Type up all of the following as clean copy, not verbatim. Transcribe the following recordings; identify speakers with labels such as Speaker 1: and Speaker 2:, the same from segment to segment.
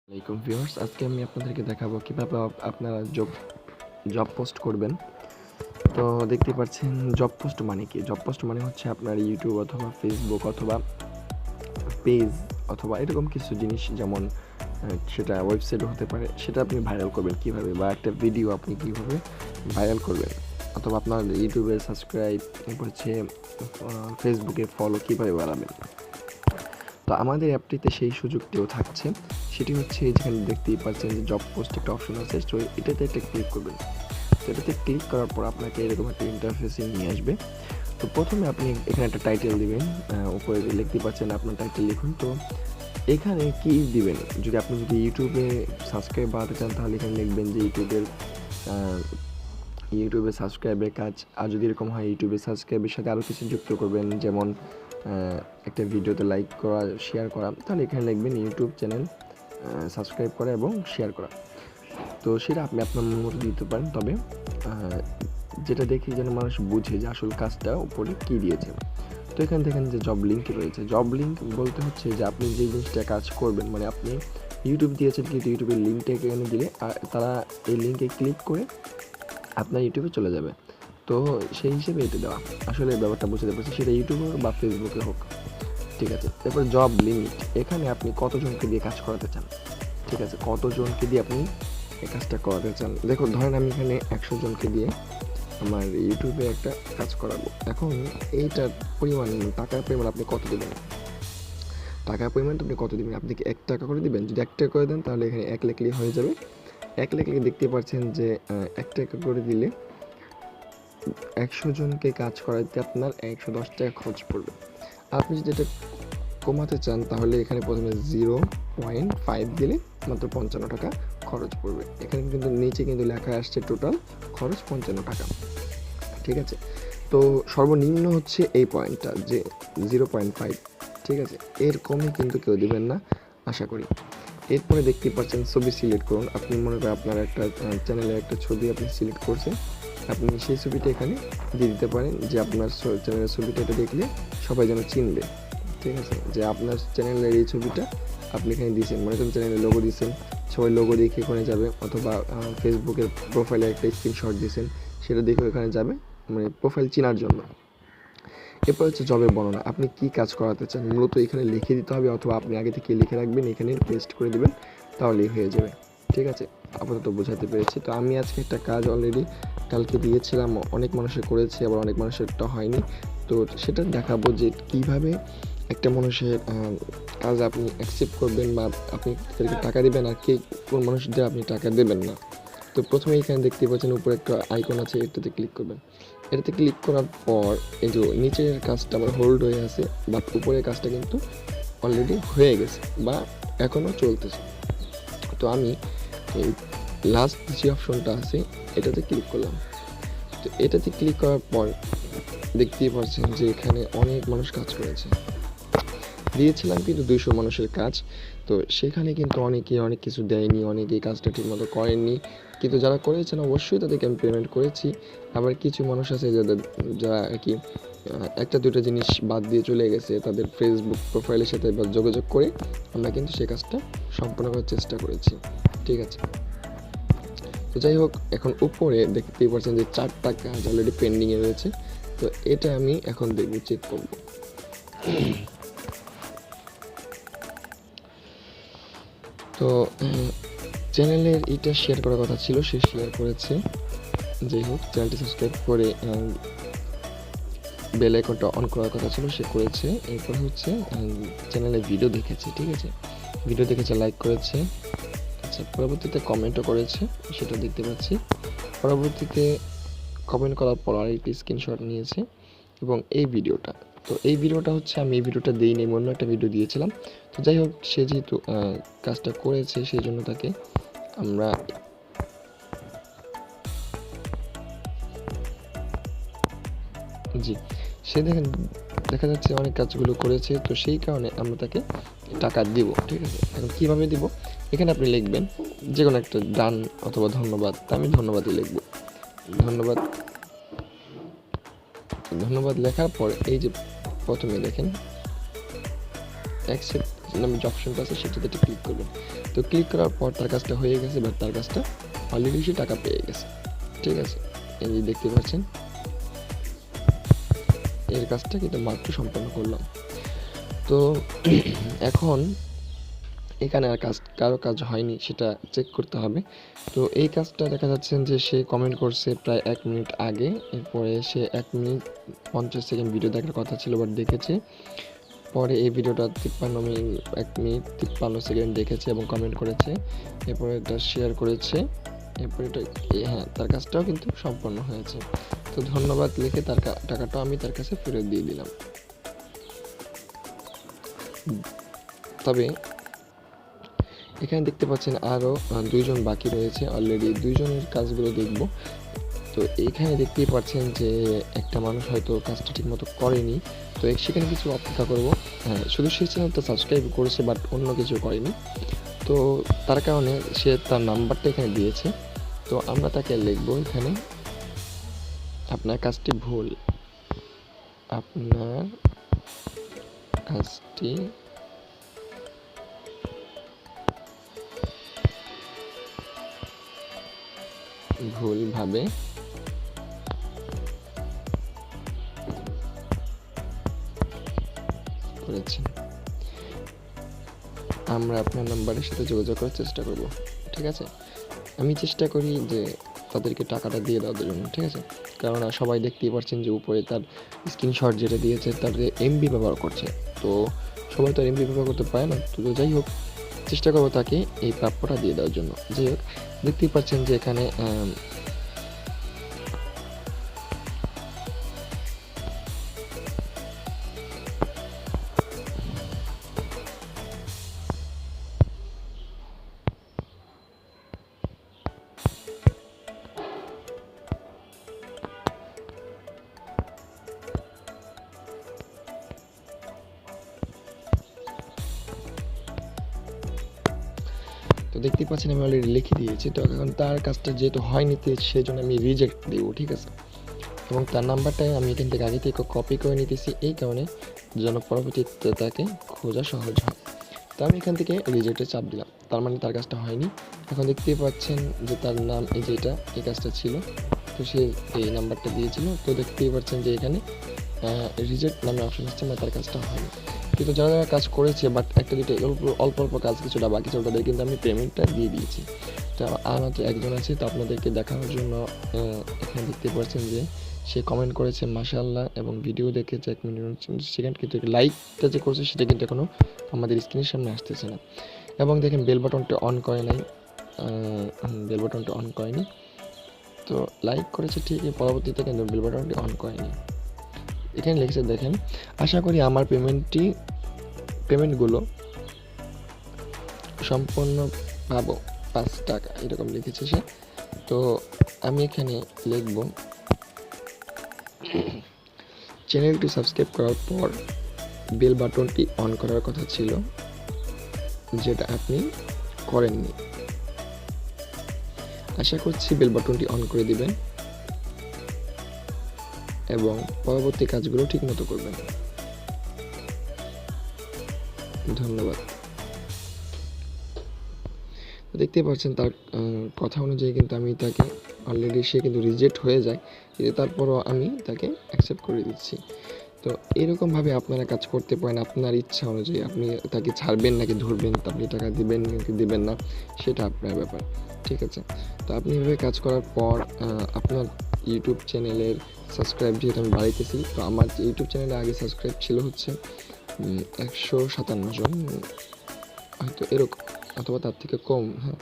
Speaker 1: আসসালামাইকুম ভিউয়ার্স, আজকে আমি আপনাদেরকে দেখাবো কিভাবে আপনারা জব পোস্ট করবেন। তো দেখতে পাচ্ছেন জব পোস্ট মানে কি? জব পোস্ট মানে হচ্ছে আপনার ইউটিউব অথবা ফেসবুক অথবা পেজ অথবা এরকম কিছু জিনিস, যেমন সেটা ওয়েবসাইট হতে পারে, সেটা আপনি ভাইরাল করবেন কিভাবে, বা একটা ভিডিও আপনি কিভাবে ভাইরাল করবেন, অথবা আপনার ইউটিউবে সাবস্ক্রাইব, এরপর হচ্ছে ফেসবুকে ফলো কিভাবে বাড়াবেন। তো আমাদের অ্যাপটিতে সেই সুযোগটিও থাকছে। সেটি হচ্ছে যেখানে দেখতেই পাচ্ছেন যে জব পোস্ট একটা অপশন আছে, তো এটাতে একটা ক্লিক করবেন। তো এটাতে ক্লিক করার পর আপনাকে এরকম একটা ইন্টারফেসে নিয়ে আসবে। তো প্রথমে আপনি এখানে একটা টাইটেল দিবেন, উপরে দেখতে পাচ্ছেন আপনার টাইটেল লিখুন। তো এখানে কি দিবেন, যদি ইউটিউবে সাবস্ক্রাইব বাড়াতে চান তাহলে এখানে লিখবেন যে ইউটিউবে সাবস্ক্রাইবের কাজ। আর যদি এরকম হয় ইউটিউবে সাবস্ক্রাইবের সাথে আরও কিছু যুক্ত করবেন, যেমন একটা ভিডিওতে লাইক করা, শেয়ার করা, তাহলে এখানে লিখবেন ইউটিউব চ্যানেল সাবস্ক্রাইব করা এবং শেয়ার করা। তো সেটা আপনি আপনার মতো দিতে পারেন, তবে যেটা দেখি যেন মানুষ বুঝে যে আসল কাজটা উপরে কী দিয়েছে। তো এখানে দেখেন যে জব লিঙ্ক রয়েছে। জব লিঙ্ক বলতে হচ্ছে যে আপনি যে জিনিসটা কাজ করবেন, মানে আপনি ইউটিউব দিয়েছেন, কিন্তু ইউটিউবের লিঙ্কটা এখানে দিলে তারা এই লিঙ্কে ক্লিক করে আপনার ইউটিউবে চলে যাবে। তো সেই হিসেবে এটা দেওয়া। আসলে ব্যাপারটা বুঝতে পারছি, সেটা ইউটিউবে হোক বা ফেসবুকে হোক। ঠিক আছে, এরপর জব লিমিট। এখানে আপনি কতজনকে দিয়ে কাজ করাতে চান। ঠিক আছে, কতজনকে দিয়ে আপনি এই কাজটা করাতে চান। দেখুন, ধরেন আমি এখানে 100 জনকে দিয়ে আমার ইউটিউবে একটা কাজ করাবো। এখন এইটার পরিমাণ, টাকার পরিমাণ আপনি কত দেবেন, টাকার পরিমাণটা আপনি কত দেবেন। আপনি কি 1 টাকা করে দিবেন? যদি 1 টাকা করে দেন তাহলে এখানে 1 লিখলেই হয়ে যাবে। 1 লিখলে দেখতে পাচ্ছেন যে 1 টাকা করে দিলে 100 জনকে কাজ করাতে আপনার 110 টাকা খরচ পড়বে। আপনি যদি এটা কমাতে চান তাহলে এখানে প্রথমে 0.5 দিলে মাত্র 55 টাকা খরচ পড়বে। এখানে কিন্তু নিচে কিন্তু লেখা আসছে টোটাল খরচ 55 টাকা। ঠিক আছে, তো সর্বনিম্ন হচ্ছে এই পয়েন্টটা, যে 0.5। ঠিক আছে, এর কমে কিন্তু কেউ দেবেন না আশা করি। এরপরে দেখতে পাচ্ছেন ছবি সিলেক্ট করুন। আপনি মনে করেন আপনার একটা চ্যানেলের একটা ছবি আপনি সিলেক্ট করছেন, আপনি সেই ছবিটা এখানে দিয়ে দিতে পারেন, যে আপনার চ্যানেলের ছবিটা এটা দেখলে সবাই যেন চিনবে। ঠিক আছে, যে আপনার চ্যানেলের এই ছবিটা আপনি এখানে দিয়েছেন, মনে করেন চ্যানেলের লোগো দিয়েছেন, সবাই লোগো দেখে ওখানে যাবে, অথবা ফেসবুকের প্রোফাইলে একটা স্ক্রিনশট দিয়েছেন, সেটা দেখে ওখানে যাবে, মানে প্রোফাইল চেনার জন্য। এরপর হচ্ছে জবের বর্ণনা। আপনি কি কাজ করাতে চান মূলত এখানে লিখে দিতে হবে, অথবা আপনি আগে থেকে লিখে রাখবেন, এখানে পেস্ট করে দেবেন, তাহলেই হয়ে যাবে। ঠিক আছে, আপাতত বোঝাতে পেরেছি। তো আমি আজকে একটা কাজ অলরেডি কালকে দিয়েছিলাম, অনেক মানুষের করেছে, আবার অনেক মানুষেরটা হয়নি। তো সেটা দেখাবো যে কীভাবে একটা মানুষের কাজ আপনি অ্যাকসেপ্ট করবেন, বা আপনি তাদেরকে টাকা দেবেন, আর কোন মানুষদের আপনি টাকা দেবেন না। তো প্রথমে এখানে দেখতে পাচ্ছেন উপরে একটা আইকন আছে, এটাতে ক্লিক করবেন। এটাতে ক্লিক করার পর এই যে নিচের কাজটা আমার হোল্ড হয়ে আছে, বাট উপরের কাজটা কিন্তু অলরেডি হয়ে গেছে বা এখনও চলতেছে। তো আমি এই লাস্ট যে অপশনটা আছে এটাতে ক্লিক করলাম। তো এটাতে ক্লিক করার পর দেখতেই পাচ্ছেন যে এখানে অনেক মানুষ কাজ করেছে। দিয়েছিলাম কিন্তু 200 মানুষের কাজ। তো সেখানে কিন্তু অনেকেই অনেক কিছু দেয়নি, অনেকেই কাজটা ঠিকমতো করেননি, কিন্তু যারা করেছেন অবশ্যই তাদেরকে আমি পেমেন্ট করেছি। আবার কিছু মানুষ আছে যারা আর কি একটা দুটো জিনিস বাদ দিয়ে চলে গেছে, তাদের ফেসবুক প্রোফাইলের সাথে যোগাযোগ করে আমরা কিন্তু সেই কাজটা সম্পূর্ণ করার চেষ্টা করেছি। ঠিক আছে, তো যাই হোক, এখন উপরে দেখতেই পাচ্ছেন যে 4টা কাজ অলরেডি পেন্ডিংয়ে রয়েছে। তো এটা আমি এখন দেখব, চেক করব। তো চ্যানেলের এটা শেয়ার করার কথা ছিল, সে শেয়ার করেছে। যাই হোক, চ্যানেলটি সাবস্ক্রাইব করে বেল আইকনটা অন করার কথা ছিল, সে করেছে। এরপর হচ্ছে চ্যানেলে ভিডিও দেখেছে। ঠিক আছে, ভিডিও দেখেছে, লাইক করেছে। আচ্ছা, পরবর্তীতে কমেন্টও করেছে, সেটা দেখতে পাচ্ছি। পরবর্তীতে কমেন্ট করার পর আরেকটি স্ক্রিনশট নিয়েছে এবং এই ভিডিওটা, তো এই ভিডিওটা হচ্ছে আমি এই ভিডিওটা দিইনি, অন্য একটা ভিডিও দিয়েছিলাম। তো যাই হোক, সে যেহেতু কাজটা করেছে সেই জন্য তাকে আমরা সে দেখা যাচ্ছে অনেক কাজগুলো করেছে, তো সেই কারণে আমরা তাকে টাকা দিব। ঠিক আছে, এখন কীভাবে দিব, এখানে আপনি লিখবেন যে কোনো একটা ডান অথবা ধন্যবাদ। তা আমি ধন্যবাদই লিখব, ধন্যবাদ। ধন্যবাদ লেখার পর এই যে প্রথমে দেখেন নামে যে অপশনটা আছে সেটাতে একটা ক্লিক করবেন। তো ক্লিক করার পর তার কাজটা হয়ে গেছে, বাট তার কাজটা অলরেডি সে টাকা পেয়ে গেছে। ঠিক আছে, এই যে দেখতে পাচ্ছেন এর কাজটা কিন্তু মাত্র সম্পন্ন করলাম। তো এখন এখানে আর কারো কাজ হয়নি সেটা চেক করতে হবে। তো এই কাজটা দেখা যাচ্ছে যে সে কমেন্ট করছে প্রায় 1 মিনিট আগে, এরপরে সে 1 মিনিট 50 সেকেন্ড ভিডিও দেখার কথা ছিল, বাট দেখেছে পরে এই ভিডিওটা 1 মিনিট 53 সেকেন্ড দেখেছে এবং কমেন্ট করেছে, এরপরে এটা শেয়ার করেছে, এরপরে এটা হ্যাঁ তার কাজটাও কিন্তু সম্পন্ন হয়েছে। তো ধন্যবাদ লিখে তার টাকাটাও আমি তার কাছে ফেরত দিয়ে দিলাম। তবে এখানে দেখতে পাচ্ছেন আরও 2 জন বাকি রয়েছে, অলরেডি 2 জনের কাজগুলো দেখব। তো এইখানে দেখতেই পাচ্ছেন যে একটা মানুষ হয়তো কাজটা ঠিকমতো করেনি, তো সেখানে কিছু অপেক্ষা করব। হ্যাঁ, শুধু সেই চ্যানেলটা সাবস্ক্রাইব করেছে বাট অন্য কিছু করেনি, তো তার কারণে সে তার নাম্বারটা এখানে দিয়েছে। তো আমরা তাকে লিখবো এখানে, আপনার কাজটি ভুল, আপনার কাজটি ভুলভাবে করেছেন, আমরা আপনার নাম্বারের সাথে যোগাযোগ করার চেষ্টা করব। ঠিক আছে, আমি চেষ্টা করি যে তাদেরকে টাকাটা দিয়ে দেওয়ার জন্য। ঠিক আছে, কারণ সবাই দেখতেই পাচ্ছেন যে উপরে তার স্ক্রিনশট যেটা দিয়েছে তার এমবি ব্যবহার করছে, তো সবাই তো এমবি ব্যবহার করতে পারে না। তো যাই হোক, চেষ্টা করবো তাকে এই প্রাপ্যটা দিয়ে দেওয়ার জন্য। যাই হোক, দেখতেই পাচ্ছেন যে এখানে তো দেখতেই পাচ্ছেন আমি অলরেডি লিখে দিয়েছি। তো এখন তার কাজটা যেহেতু হয়নি সেই জন্য আমি রিজেক্ট দেবো। ঠিক আছে, এবং তার নাম্বারটাই আমি এখান থেকে আগে থেকে কপি করে নিতেছি, এই কারণে যেন পরবর্তীতে তাকে খোঁজা সহজ হয়। তো আমি এখান থেকে রিজেক্টে চাপ দিলাম, তার মানে তার কাজটা হয়নি। এখন দেখতেই পাচ্ছেন যে তার নাম এই যে এই কাজটা ছিল, তো সে এই নাম্বারটা দিয়েছিল। তো দেখতেই পাচ্ছেন যে এখানে রিজেক্ট নামে অপশন আসছে, মানে তার কাজটা হয়নি। কিন্তু যারা যারা কাজ করেছে বাট একটা দুটো অল্প অল্প কাজ কিছুটা বাকি ছিল, তাদের কিন্তু আমি পেমেন্টটা দিয়ে দিয়েছি। তো আমার তো একজন আছে, তো আপনাদেরকে দেখানোর জন্য এখানে দেখতে পাচ্ছেন যে সে কমেন্ট করেছে মাশাআল্লাহ, এবং ভিডিও দেখেছে 1 মিনিট সেকেন্ড, কিন্তু লাইকটা যে করছে সেটা কিন্তু এখনও আমাদের স্ক্রিনের সামনে আসতেছে না। এবং দেখেন বেল বাটনটা অন করে নাই, বেল বাটনটা অন করেনি। তো লাইক করেছে ঠিকই, পরবর্তীতে কিন্তু বেল বাটনটি অন করেনি। এখানে লিখেছে দেখেন, আশা করি আমার পেমেন্টগুলো সম্পূর্ণ পাবো 5 টাকা, এরকম লিখেছে সে। তো আমি এখানে লিখব, চ্যানেলটি সাবস্ক্রাইব করার পর বেল বাটনটি অন করার কথা ছিল, যেটা আপনি করেননি। আশা করছি বেল বাটনটি অন করে দিবেন এবং পরবর্তী কাজগুলো ঠিকমতো করবেন। ধন্যবাদ। দেখতে পাচ্ছেন তার কথা অনুযায়ী কিন্তু আমি তাকে অলরেডি, সে কিন্তু রিজেক্ট হয়ে যায়, কিন্তু তারপরও আমি তাকে অ্যাকসেপ্ট করে দিচ্ছি। তো এরকমভাবে আপনারা কাজ করতে পারেন আপনার ইচ্ছা অনুযায়ী। আপনি তাকে ছাড়বেন নাকি ধরবেন, আপনি টাকা দিবেন নাকি দিবেন না, সেটা আপনার ব্যাপার। ঠিক আছে, তো আপনি এভাবে কাজ করার পর আপনার ইউটিউব চ্যানেলের সাবস্ক্রাইব যেহেতু আমি বাড়াইতেছি, তো আমার ইউটিউব চ্যানেলে আগে সাবস্ক্রাইব ছিল হচ্ছে 157 জন, হয়তো এরকম অথবা তার থেকে কম। হ্যাঁ,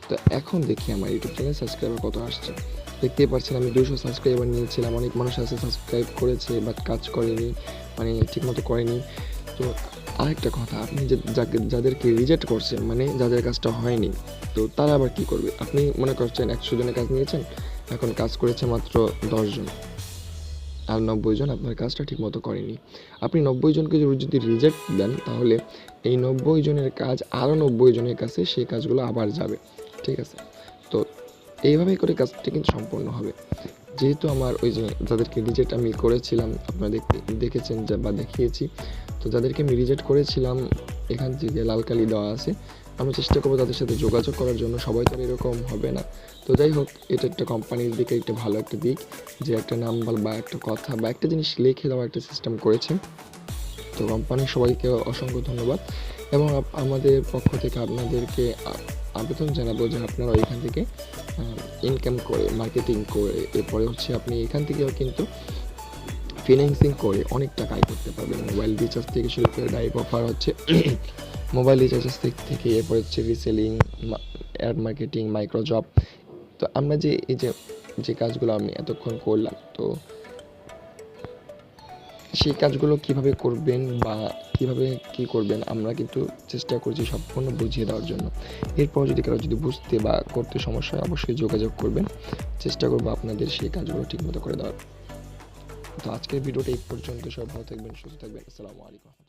Speaker 1: তো এখন দেখি আমার ইউটিউব চ্যানেল সাবস্ক্রাইবার কত আসছে। দেখতেই পাচ্ছেন আমি 200 সাবস্ক্রাইবার নিয়েছিলাম। অনেক মানুষ আছে সাবস্ক্রাইব করেছে বাট কাজ করেনি, মানে ঠিকমতো করেনি। তো আরেকটা কথা, আপনি যাদেরকে রিজেক্ট করছেন, মানে যাদের কাজটা হয়নি, তো তারা আবার কী করবে? আপনি মনে করছেন 100 জনের কাজ নিয়েছেন, এখন কাজ করেছে মাত্র 10 জন, আর 90 জন আপনার কাজটা ঠিকমতো করেনি। আপনি 90 জনকে যদি রিজেক্ট দেন, তাহলে এই 90 জনের কাজ আরও 90 জনের কাছে সেই কাজগুলো আবার যাবে। ঠিক আছে, তো এইভাবেই করে কাজটি কিন্তু সম্পূর্ণ হবে। যেহেতু আমার ওই যে যাদেরকে রিজেক্ট আমি করেছিলাম, আপনারা দেখেছেন বা দেখিয়েছি, তো যাদেরকে আমি রিজেক্ট করেছিলাম এখান থেকে লাল কালি দেওয়া আছে, আমি চেষ্টা করবো তাদের সাথে যোগাযোগ করার জন্য। সবাই তো আর এরকম হবে না। তো যাই হোক, এটা একটা কোম্পানির দিকে একটা ভালো একটা দিক যে একটা নাম্বার বা একটা কথা বা একটা জিনিস লিখে দেওয়ার একটা সিস্টেম করেছে। তো কোম্পানির সবাইকে অসংখ্য ধন্যবাদ, এবং আমাদের পক্ষ থেকে আপনাদেরকে আবেদন জানাবো যে আপনারা এখান থেকে ইনকাম করে, মার্কেটিং করে, এরপরে হচ্ছে আপনি এখান থেকেও কিন্তু ফিন্যান্সিং করে অনেক টাকা আয় করতে পারবেন। মোবাইল রিচার্জ থেকে শুরু করে ডাইরেক্ট অফার হচ্ছে মোবাইল রিচার্জের থেকে, এরপর হচ্ছে reselling, add marketing, micro job. তো আমরা যে এই যে কাজগুলো আমি এতক্ষণ করলাম, তো সেই কাজগুলো কিভাবে করবেন বা কিভাবে কি করবেন আমরা কিন্তু চেষ্টা করছি সম্পূর্ণ বুঝিয়ে দেওয়ার জন্য। এরপর যদি কারো বুঝতে বা করতে সমস্যা হয় অবশ্যই যোগাযোগ করবেন, চেষ্টা করবো আপনাদের সেই কাজগুলো ঠিকমতো করে দেওয়ার। তো আজকের ভিডিওটা এই পর্যন্ত। সবাই ভালো থাকবেন, সুস্থ থাকবেন। আসসালামু আলাইকুম।